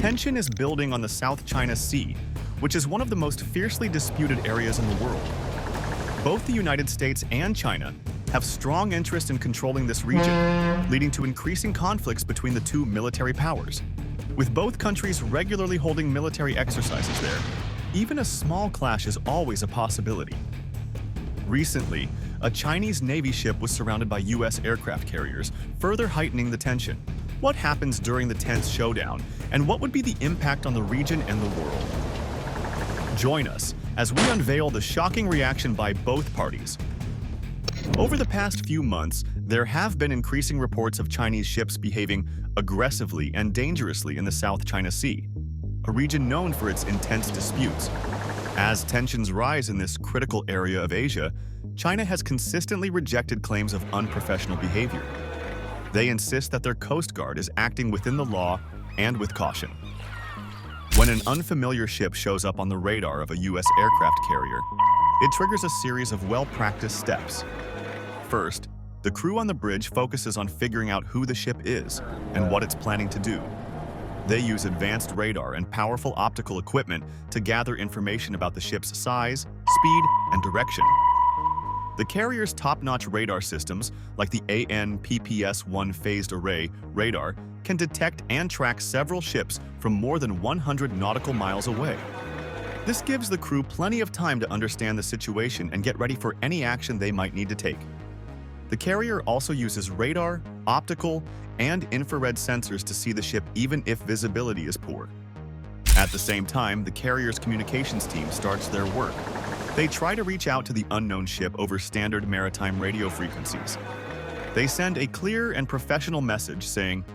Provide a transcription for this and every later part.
Tension is building on the South China Sea, which is one of the most fiercely disputed areas in the world. Both the United States and China have strong interest in controlling this region, leading to increasing conflicts between the two military powers. With both countries regularly holding military exercises there, even a small clash is always a possibility. Recently, a Chinese Navy ship was surrounded by U.S. aircraft carriers, further heightening the tension. What happens during the tense showdown, and what would be the impact on the region and the world? Join us as we unveil the shocking reaction by both parties. Over the past few months, there have been increasing reports of Chinese ships behaving aggressively and dangerously in the South China Sea, a region known for its intense disputes. As tensions rise in this critical area of Asia, China has consistently rejected claims of unprofessional behavior. They insist that their Coast Guard is acting within the law and with caution. When an unfamiliar ship shows up on the radar of a U.S. aircraft carrier, it triggers a series of well-practiced steps. First, the crew on the bridge focuses on figuring out who the ship is and what it's planning to do. They use advanced radar and powerful optical equipment to gather information about the ship's size, speed, and direction. The carrier's top-notch radar systems, like the AN/PPS-1 phased array radar, can detect and track several ships from more than 100 nautical miles away. This gives the crew plenty of time to understand the situation and get ready for any action they might need to take. The carrier also uses radar, optical, and infrared sensors to see the ship even if visibility is poor. At the same time, the carrier's communications team starts their work. They try to reach out to the unknown ship over standard maritime radio frequencies. They send a clear and professional message saying,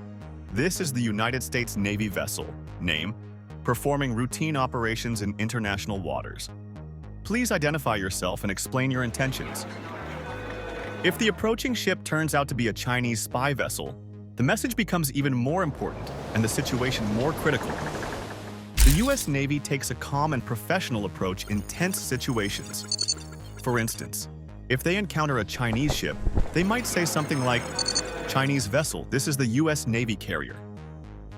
"This is the United States Navy vessel, name, performing routine operations in international waters. Please identify yourself and explain your intentions." If the approaching ship turns out to be a Chinese spy vessel, the message becomes even more important and the situation more critical. The U.S. Navy takes a calm and professional approach in tense situations. For instance, if they encounter a Chinese ship, they might say something like, "Chinese vessel, this is the U.S. Navy carrier.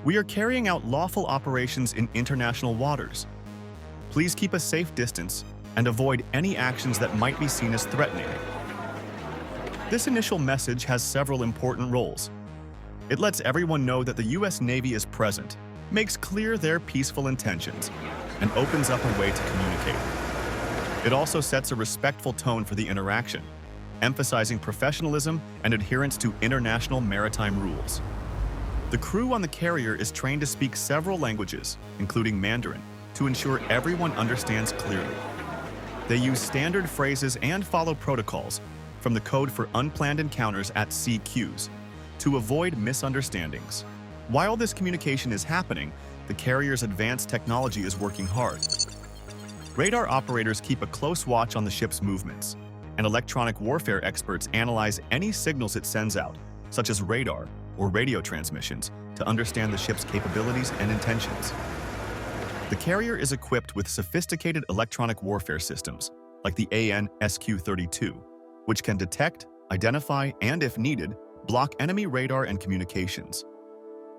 We are carrying out lawful operations in international waters. Please keep a safe distance and avoid any actions that might be seen as threatening." This initial message has several important roles. It lets everyone know that the U.S. Navy is present, makes clear their peaceful intentions, and opens up a way to communicate. It also sets a respectful tone for the interaction, emphasizing professionalism and adherence to international maritime rules. The crew on the carrier is trained to speak several languages, including Mandarin, to ensure everyone understands clearly. They use standard phrases and follow protocols, from the code for unplanned encounters at sea queues, to avoid misunderstandings. While this communication is happening, the carrier's advanced technology is working hard. Radar operators keep a close watch on the ship's movements, and electronic warfare experts analyze any signals it sends out, such as radar or radio transmissions, to understand the ship's capabilities and intentions. The carrier is equipped with sophisticated electronic warfare systems, like the AN/SQ-32, which can detect, identify, and if needed, block enemy radar and communications.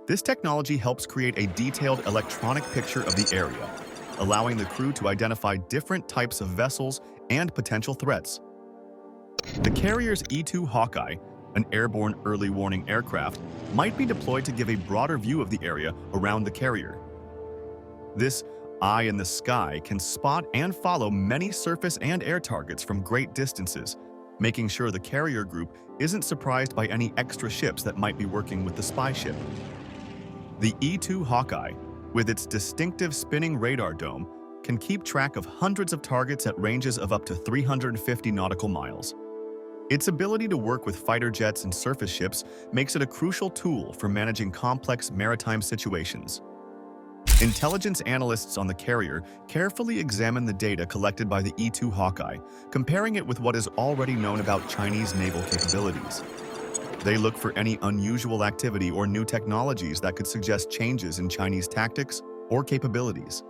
This technology helps create a detailed electronic picture of the area, allowing the crew to identify different types of vessels and potential threats. The carrier's E-2 Hawkeye, an airborne early warning aircraft, might be deployed to give a broader view of the area around the carrier. This eye in the sky can spot and follow many surface and air targets from great distances, making sure the carrier group isn't surprised by any extra ships that might be working with the spy ship. The E-2 Hawkeye, with its distinctive spinning radar dome, can keep track of hundreds of targets at ranges of up to 350 nautical miles. Its ability to work with fighter jets and surface ships makes it a crucial tool for managing complex maritime situations. Intelligence analysts on the carrier carefully examine the data collected by the E-2 Hawkeye, comparing it with what is already known about Chinese naval capabilities. They look for any unusual activity or new technologies that could suggest changes in Chinese tactics or capabilities.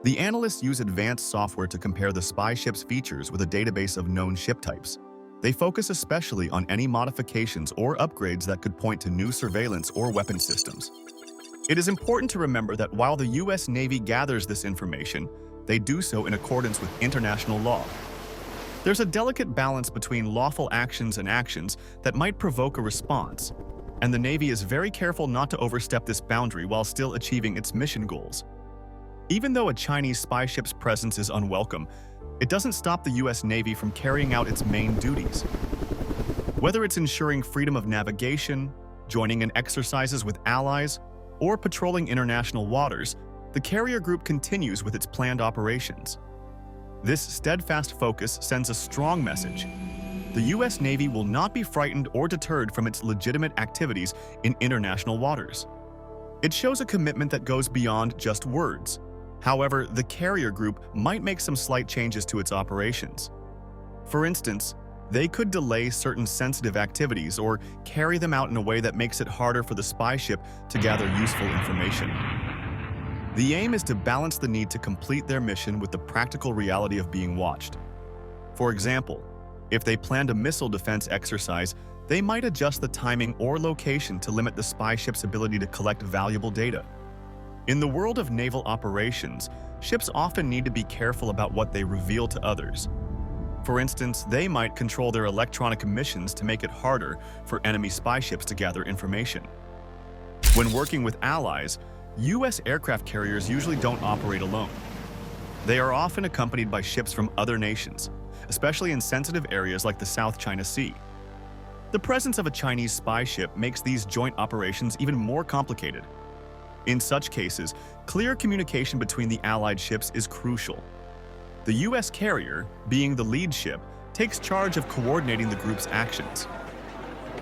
The analysts use advanced software to compare the spy ship's features with a database of known ship types. They focus especially on any modifications or upgrades that could point to new surveillance or weapon systems. It is important to remember that while the U.S. Navy gathers this information, they do so in accordance with international law. There's a delicate balance between lawful actions and actions that might provoke a response, and the Navy is very careful not to overstep this boundary while still achieving its mission goals. Even though a Chinese spy ship's presence is unwelcome, it doesn't stop the U.S. Navy from carrying out its main duties. Whether it's ensuring freedom of navigation, joining in exercises with allies, or patrolling international waters, the carrier group continues with its planned operations. This steadfast focus sends a strong message. The U.S. Navy will not be frightened or deterred from its legitimate activities in international waters. It shows a commitment that goes beyond just words. However, the carrier group might make some slight changes to its operations. For instance, they could delay certain sensitive activities or carry them out in a way that makes it harder for the spy ship to gather useful information. The aim is to balance the need to complete their mission with the practical reality of being watched. For example, if they planned a missile defense exercise, they might adjust the timing or location to limit the spy ship's ability to collect valuable data. In the world of naval operations, ships often need to be careful about what they reveal to others. For instance, they might control their electronic emissions to make it harder for enemy spy ships to gather information. When working with allies, U.S. aircraft carriers usually don't operate alone. They are often accompanied by ships from other nations, especially in sensitive areas like the South China Sea. The presence of a Chinese spy ship makes these joint operations even more complicated. In such cases, clear communication between the allied ships is crucial. The U.S. carrier, being the lead ship, takes charge of coordinating the group's actions.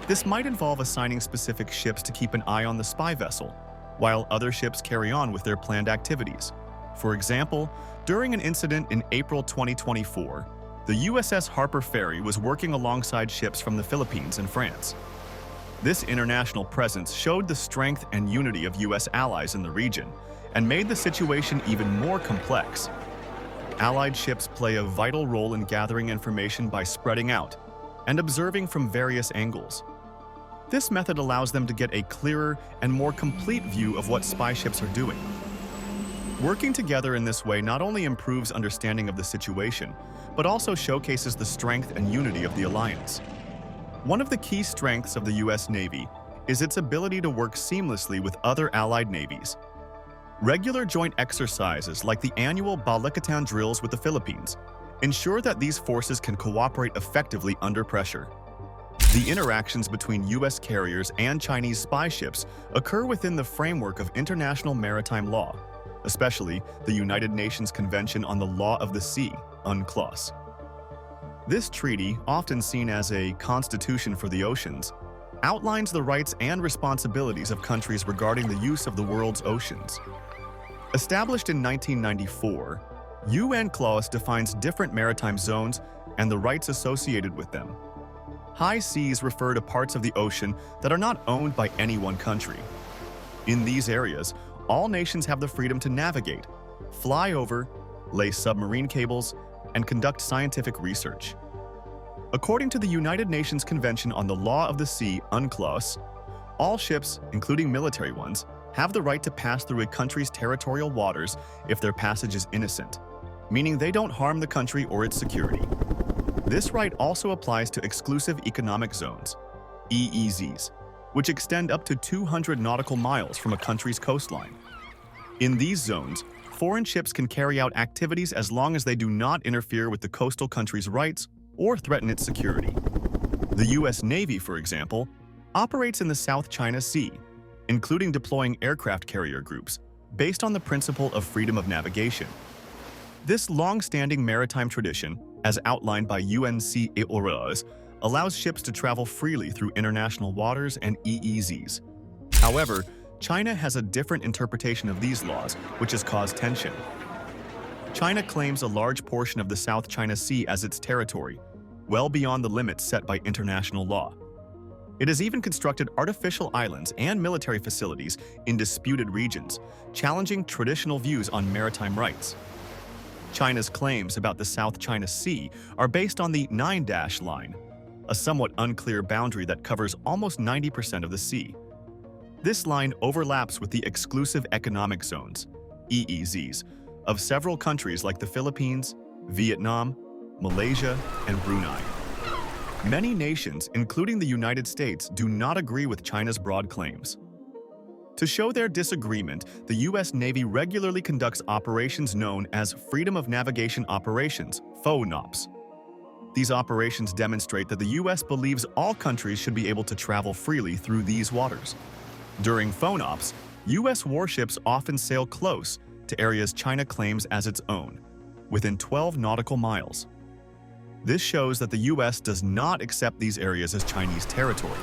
This might involve assigning specific ships to keep an eye on the spy vessel, while other ships carry on with their planned activities. For example, during an incident in April 2024, the USS Harper Ferry was working alongside ships from the Philippines and France. This international presence showed the strength and unity of U.S. allies in the region and made the situation even more complex. Allied ships play a vital role in gathering information by spreading out and observing from various angles. This method allows them to get a clearer and more complete view of what spy ships are doing. Working together in this way not only improves understanding of the situation, but also showcases the strength and unity of the alliance. One of the key strengths of the U.S. Navy is its ability to work seamlessly with other allied navies. Regular joint exercises like the annual Balikatan drills with the Philippines ensure that these forces can cooperate effectively under pressure. The interactions between U.S. carriers and Chinese spy ships occur within the framework of international maritime law, especially the United Nations Convention on the Law of the Sea, UNCLOS. This treaty, often seen as a constitution for the oceans, outlines the rights and responsibilities of countries regarding the use of the world's oceans. Established in 1994, UNCLOS defines different maritime zones and the rights associated with them. High seas refer to parts of the ocean that are not owned by any one country. In these areas, all nations have the freedom to navigate, fly over, lay submarine cables, and conduct scientific research. According to the United Nations Convention on the Law of the Sea, UNCLOS, all ships, including military ones, have the right to pass through a country's territorial waters if their passage is innocent, meaning they don't harm the country or its security. This right also applies to exclusive economic zones, EEZs, which extend up to 200 nautical miles from a country's coastline. In these zones, foreign ships can carry out activities as long as they do not interfere with the coastal country's rights or threaten its security. The U.S. Navy, for example, operates in the South China Sea, including deploying aircraft carrier groups, based on the principle of freedom of navigation. This long-standing maritime tradition, as outlined by UNCLOS, allows ships to travel freely through international waters and EEZs. However, China has a different interpretation of these laws, which has caused tension. China claims a large portion of the South China Sea as its territory, well beyond the limits set by international law. It has even constructed artificial islands and military facilities in disputed regions, challenging traditional views on maritime rights. China's claims about the South China Sea are based on the 9-dash line, a somewhat unclear boundary that covers almost 90% of the sea. This line overlaps with the exclusive economic zones, EEZs, of several countries like the Philippines, Vietnam, Malaysia, and Brunei. Many nations, including the United States, do not agree with China's broad claims. To show their disagreement, the U.S. Navy regularly conducts operations known as Freedom of Navigation Operations, FONOPs. These operations demonstrate that the U.S. believes all countries should be able to travel freely through these waters. During FONOPs, U.S. warships often sail close to areas China claims as its own, within 12 nautical miles. This shows that the U.S. does not accept these areas as Chinese territory.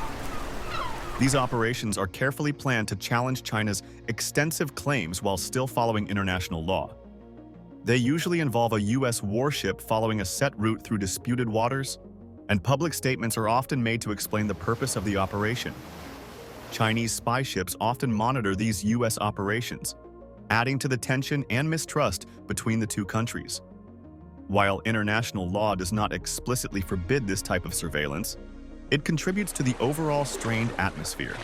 These operations are carefully planned to challenge China's extensive claims while still following international law. They usually involve a U.S. warship following a set route through disputed waters, and public statements are often made to explain the purpose of the operation. Chinese spy ships often monitor these U.S. operations, adding to the tension and mistrust between the two countries. While international law does not explicitly forbid this type of surveillance, it contributes to the overall strained atmosphere.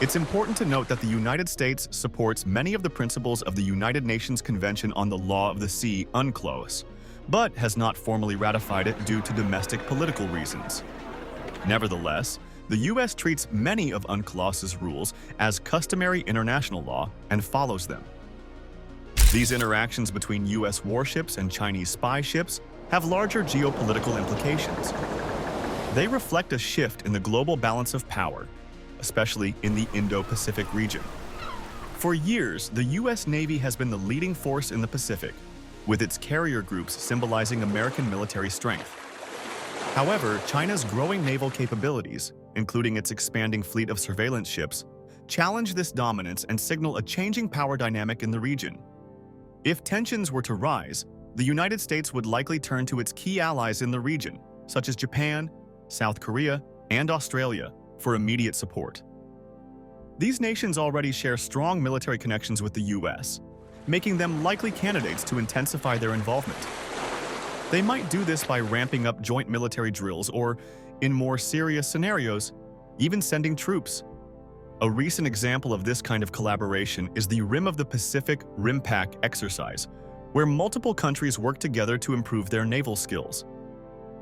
It's important to note that the United States supports many of the principles of the United Nations Convention on the Law of the Sea, UNCLOS, but has not formally ratified it due to domestic political reasons. Nevertheless, the U.S. treats many of UNCLOS's rules as customary international law and follows them. These interactions between U.S. warships and Chinese spy ships have larger geopolitical implications. They reflect a shift in the global balance of power, especially in the Indo-Pacific region. For years, the U.S. Navy has been the leading force in the Pacific, with its carrier groups symbolizing American military strength. However, China's growing naval capabilities, including its expanding fleet of surveillance ships, challenge this dominance and signal a changing power dynamic in the region. If tensions were to rise, the United States would likely turn to its key allies in the region, such as Japan, South Korea, and Australia, for immediate support. These nations already share strong military connections with the U.S., making them likely candidates to intensify their involvement. They might do this by ramping up joint military drills or, in more serious scenarios, even sending troops. A recent example of this kind of collaboration is the Rim of the Pacific RIMPAC exercise, where multiple countries work together to improve their naval skills.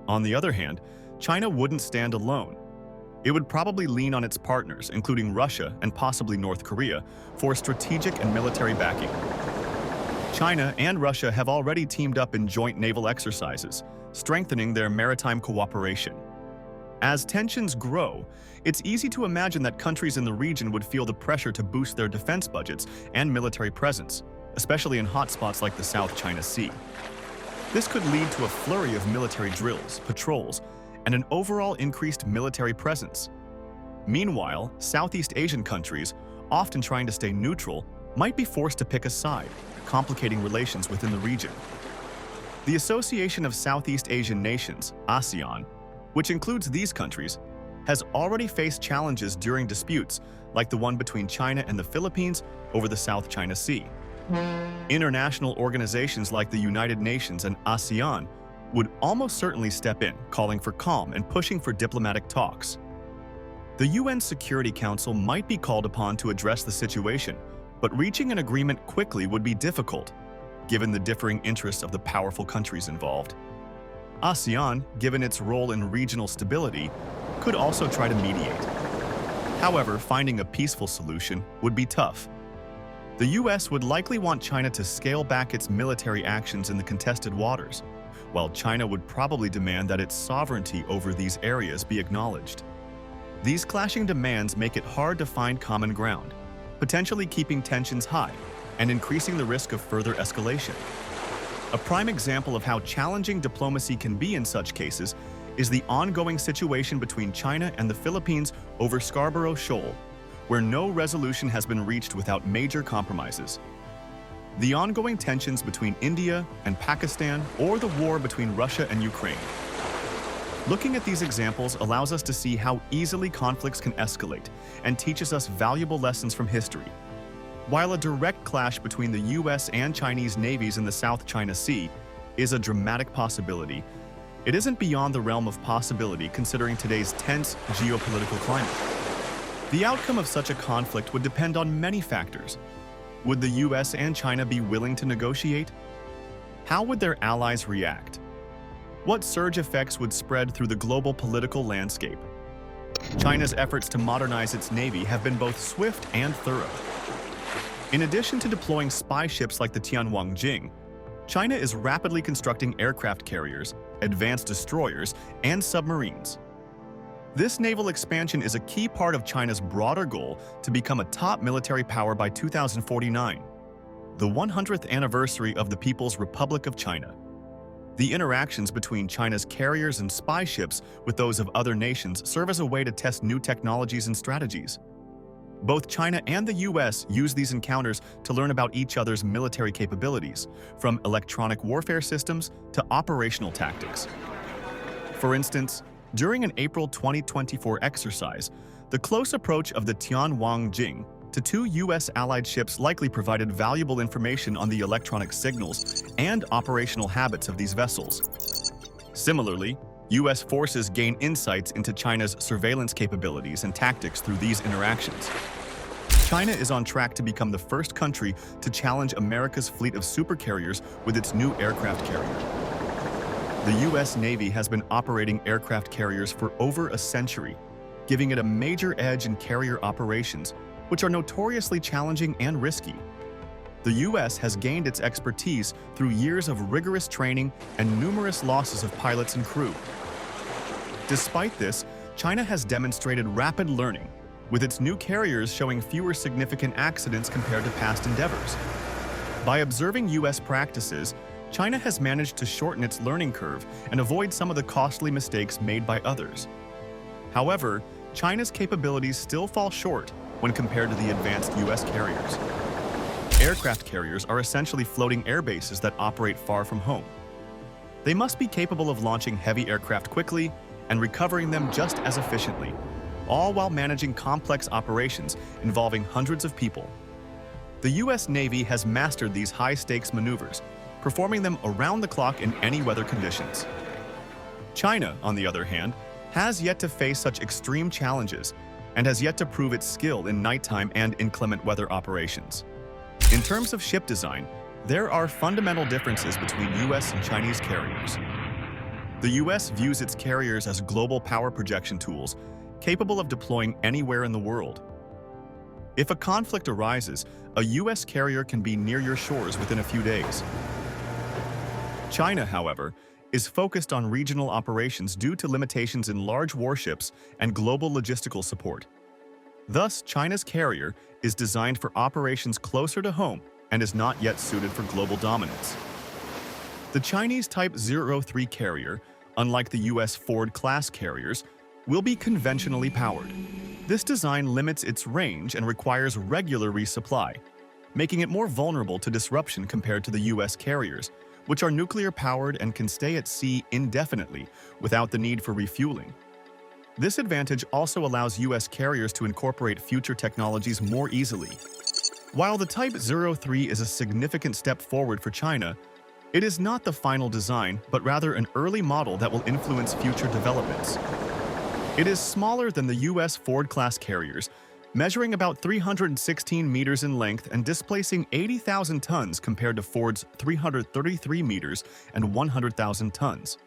On the other hand, China wouldn't stand alone. It would probably lean on its partners, including Russia and possibly North Korea, for strategic and military backing. China and Russia have already teamed up in joint naval exercises, strengthening their maritime cooperation. As tensions grow, it's easy to imagine that countries in the region would feel the pressure to boost their defense budgets and military presence, especially in hotspots like the South China Sea. This could lead to a flurry of military drills, patrols, and an overall increased military presence. Meanwhile, Southeast Asian countries, often trying to stay neutral, might be forced to pick a side, complicating relations within the region. The Association of Southeast Asian Nations, ASEAN, which includes these countries, has already faced challenges during disputes like the one between China and the Philippines over the South China Sea. International organizations like the United Nations and ASEAN would almost certainly step in, calling for calm and pushing for diplomatic talks. The UN Security Council might be called upon to address the situation, but reaching an agreement quickly would be difficult, given the differing interests of the powerful countries involved. ASEAN, given its role in regional stability, could also try to mediate. However, finding a peaceful solution would be tough. The US would likely want China to scale back its military actions in the contested waters, while China would probably demand that its sovereignty over these areas be acknowledged. These clashing demands make it hard to find common ground, potentially keeping tensions high and increasing the risk of further escalation. A prime example of how challenging diplomacy can be in such cases is the ongoing situation between China and the Philippines over Scarborough Shoal, where no resolution has been reached without major compromises. The ongoing tensions between India and Pakistan, or the war between Russia and Ukraine. Looking at these examples allows us to see how easily conflicts can escalate and teaches us valuable lessons from history. While a direct clash between the US and Chinese navies in the South China Sea is a dramatic possibility, it isn't beyond the realm of possibility considering today's tense geopolitical climate. The outcome of such a conflict would depend on many factors. Would the US and China be willing to negotiate? How would their allies react? What surge effects would spread through the global political landscape? China's efforts to modernize its navy have been both swift and thorough. In addition to deploying spy ships like the Tianwang-Jing, China is rapidly constructing aircraft carriers, advanced destroyers, and submarines. This naval expansion is a key part of China's broader goal to become a top military power by 2049, the 100th anniversary of the People's Republic of China. The interactions between China's carriers and spy ships with those of other nations serve as a way to test new technologies and strategies. Both China and the US use these encounters to learn about each other's military capabilities, from electronic warfare systems to operational tactics. For instance, during an April 2024 exercise, the close approach of the Tianwang-Jing to two US allied ships likely provided valuable information on the electronic signals and operational habits of these vessels. Similarly, US forces gain insights into China's surveillance capabilities and tactics through these interactions. China is on track to become the first country to challenge America's fleet of supercarriers with its new aircraft carrier. The US Navy has been operating aircraft carriers for over a century, giving it a major edge in carrier operations, which are notoriously challenging and risky. The US has gained its expertise through years of rigorous training and numerous losses of pilots and crew. Despite this, China has demonstrated rapid learning, with its new carriers showing fewer significant accidents compared to past endeavors. By observing US practices, China has managed to shorten its learning curve and avoid some of the costly mistakes made by others. However, China's capabilities still fall short when compared to the advanced US carriers. Aircraft carriers are essentially floating air bases that operate far from home. They must be capable of launching heavy aircraft quickly and recovering them just as efficiently, all while managing complex operations involving hundreds of people. The US Navy has mastered these high-stakes maneuvers, performing them around the clock in any weather conditions. China, on the other hand, has yet to face such extreme challenges and has yet to prove its skill in nighttime and inclement weather operations. In terms of ship design, there are fundamental differences between US and Chinese carriers. The US views its carriers as global power projection tools, capable of deploying anywhere in the world. If a conflict arises, a US carrier can be near your shores within a few days. China, however, is focused on regional operations due to limitations in large warships and global logistical support. Thus, China's carrier is designed for operations closer to home and is not yet suited for global dominance. The Chinese Type 03 carrier, unlike the US Ford-class carriers, will be conventionally powered. This design limits its range and requires regular resupply, making it more vulnerable to disruption compared to the US carriers, which are nuclear-powered and can stay at sea indefinitely without the need for refueling. This advantage also allows US carriers to incorporate future technologies more easily. While the Type 03 is a significant step forward for China, it is not the final design, but rather an early model that will influence future developments. It is smaller than the US Ford-class carriers, measuring about 316 meters in length and displacing 80,000 tons compared to Ford's 333 meters and 100,000 tons.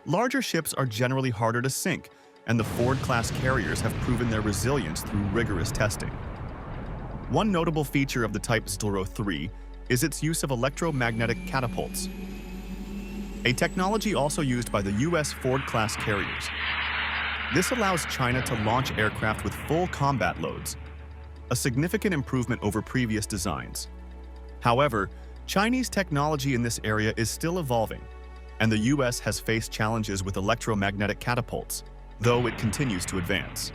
Larger ships are generally harder to sink, and the Ford-class carriers have proven their resilience through rigorous testing. One notable feature of the Type 03 is its use of electromagnetic catapults, a technology also used by the US Ford-class carriers. This allows China to launch aircraft with full combat loads, a significant improvement over previous designs. However, Chinese technology in this area is still evolving, and the US has faced challenges with electromagnetic catapults, though it continues to advance.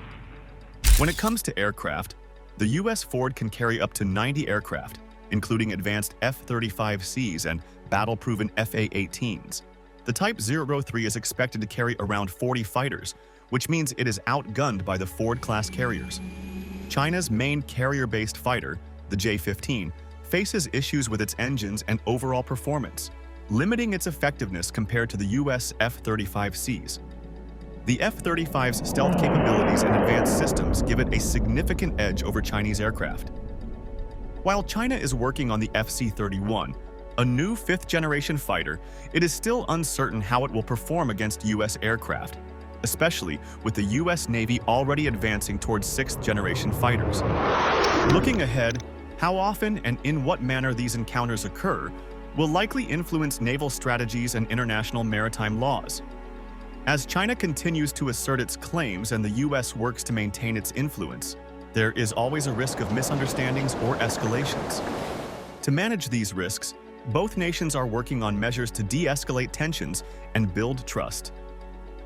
When it comes to aircraft, the US Ford can carry up to 90 aircraft, including advanced F-35Cs and battle-proven FA-18s. The Type 03 is expected to carry around 40 fighters, which means it is outgunned by the Ford-class carriers. China's main carrier-based fighter, the J-15, faces issues with its engines and overall performance, limiting its effectiveness compared to the US F-35Cs. The F-35's stealth capabilities and advanced systems give it a significant edge over Chinese aircraft. While China is working on the FC-31, a new fifth-generation fighter, it is still uncertain how it will perform against U.S. aircraft, especially with the U.S. Navy already advancing towards sixth-generation fighters. Looking ahead, how often and in what manner these encounters occur will likely influence naval strategies and international maritime laws. As China continues to assert its claims and the U.S. works to maintain its influence, there is always a risk of misunderstandings or escalations. To manage these risks, both nations are working on measures to de-escalate tensions and build trust.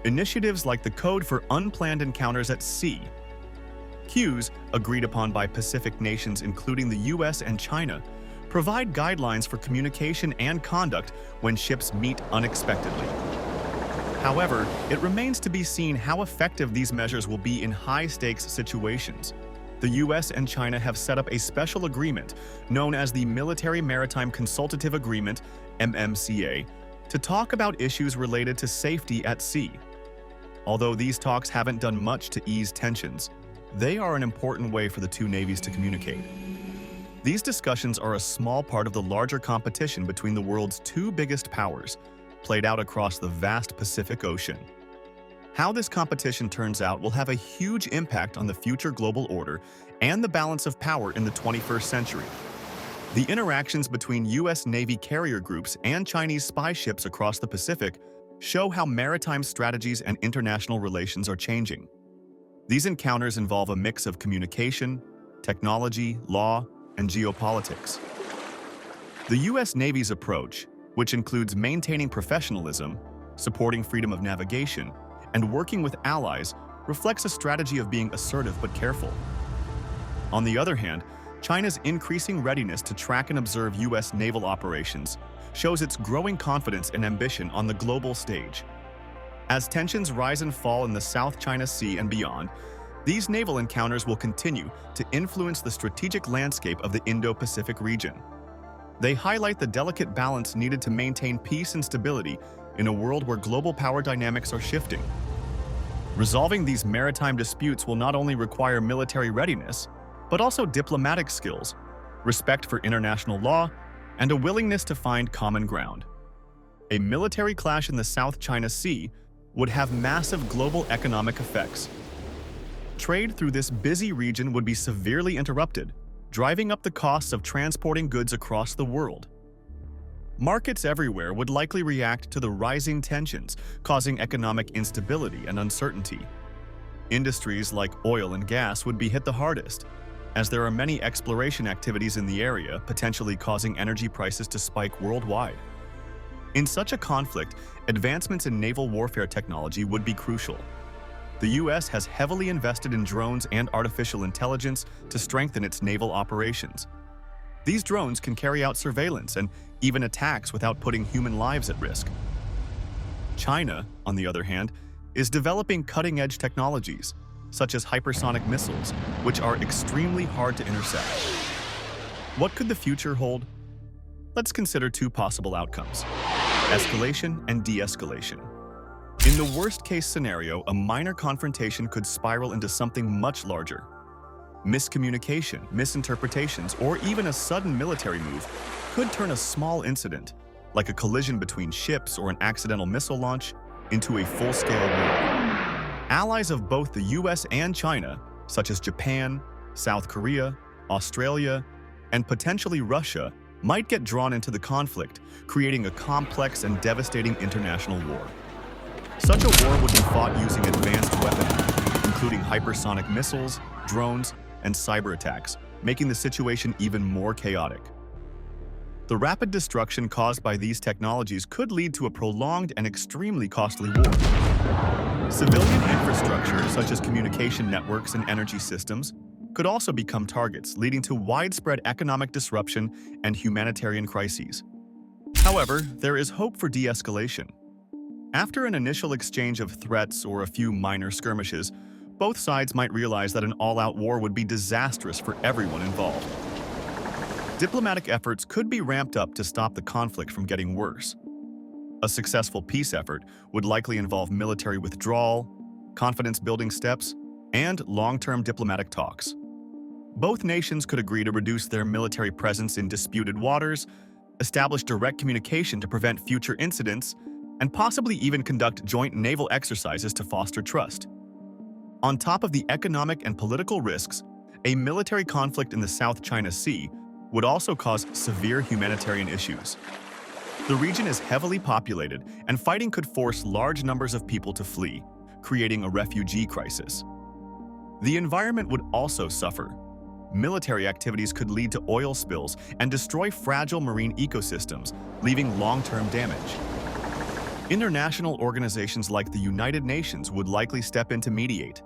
Initiatives like the Code for Unplanned Encounters at Sea, CUES, agreed upon by Pacific nations including the U.S. and China, provide guidelines for communication and conduct when ships meet unexpectedly. However, it remains to be seen how effective these measures will be in high-stakes situations. The U.S. and China have set up a special agreement known as the Military Maritime Consultative Agreement, MMCA, to talk about issues related to safety at sea. Although these talks haven't done much to ease tensions, they are an important way for the two navies to communicate. These discussions are a small part of the larger competition between the world's two biggest powers, played out across the vast Pacific Ocean. How this competition turns out will have a huge impact on the future global order and the balance of power in the 21st century. The interactions between U.S. Navy carrier groups and Chinese spy ships across the Pacific show how maritime strategies and international relations are changing. These encounters involve a mix of communication, technology, law, and geopolitics. The U.S. Navy's approach, which includes maintaining professionalism, supporting freedom of navigation, and working with allies, reflects a strategy of being assertive but careful. On the other hand, China's increasing readiness to track and observe U.S. naval operations shows its growing confidence and ambition on the global stage. As tensions rise and fall in the South China Sea and beyond, these naval encounters will continue to influence the strategic landscape of the Indo-Pacific region. They highlight the delicate balance needed to maintain peace and stability in a world where global power dynamics are shifting. Resolving these maritime disputes will not only require military readiness, but also diplomatic skills, respect for international law, and a willingness to find common ground. A military clash in the South China Sea would have massive global economic effects. Trade through this busy region would be severely interrupted, driving up the costs of transporting goods across the world. Markets everywhere would likely react to the rising tensions, causing economic instability and uncertainty. Industries like oil and gas would be hit the hardest, as there are many exploration activities in the area, potentially causing energy prices to spike worldwide. In such a conflict, advancements in naval warfare technology would be crucial. The U.S. has heavily invested in drones and artificial intelligence to strengthen its naval operations. These drones can carry out surveillance and even attacks without putting human lives at risk. China, on the other hand, is developing cutting-edge technologies, such as hypersonic missiles, which are extremely hard to intercept. What could the future hold? Let's consider two possible outcomes: escalation and de-escalation. In the worst-case scenario, a minor confrontation could spiral into something much larger. Miscommunication, misinterpretations, or even a sudden military move could turn a small incident, like a collision between ships or an accidental missile launch, into a full-scale war. Allies of both the US and China, such as Japan, South Korea, Australia, and potentially Russia, might get drawn into the conflict, creating a complex and devastating international war. Such a war would be fought using advanced weaponry, including hypersonic missiles, drones, and cyber attacks, making the situation even more chaotic. The rapid destruction caused by these technologies could lead to a prolonged and extremely costly war. Civilian infrastructure, such as communication networks and energy systems, could also become targets, leading to widespread economic disruption and humanitarian crises. However, there is hope for de-escalation. After an initial exchange of threats or a few minor skirmishes, both sides might realize that an all-out war would be disastrous for everyone involved. Diplomatic efforts could be ramped up to stop the conflict from getting worse. A successful peace effort would likely involve military withdrawal, confidence-building steps, and long-term diplomatic talks. Both nations could agree to reduce their military presence in disputed waters, establish direct communication to prevent future incidents, and possibly even conduct joint naval exercises to foster trust. On top of the economic and political risks, a military conflict in the South China Sea would also cause severe humanitarian issues. The region is heavily populated, and fighting could force large numbers of people to flee, creating a refugee crisis. The environment would also suffer. Military activities could lead to oil spills and destroy fragile marine ecosystems, leaving long-term damage. International organizations like the United Nations would likely step in to mediate,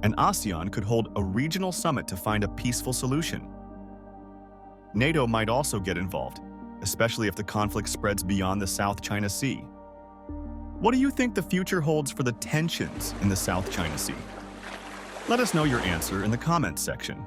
and ASEAN could hold a regional summit to find a peaceful solution. NATO might also get involved, especially if the conflict spreads beyond the South China Sea. What do you think the future holds for the tensions in the South China Sea? Let us know your answer in the comments section.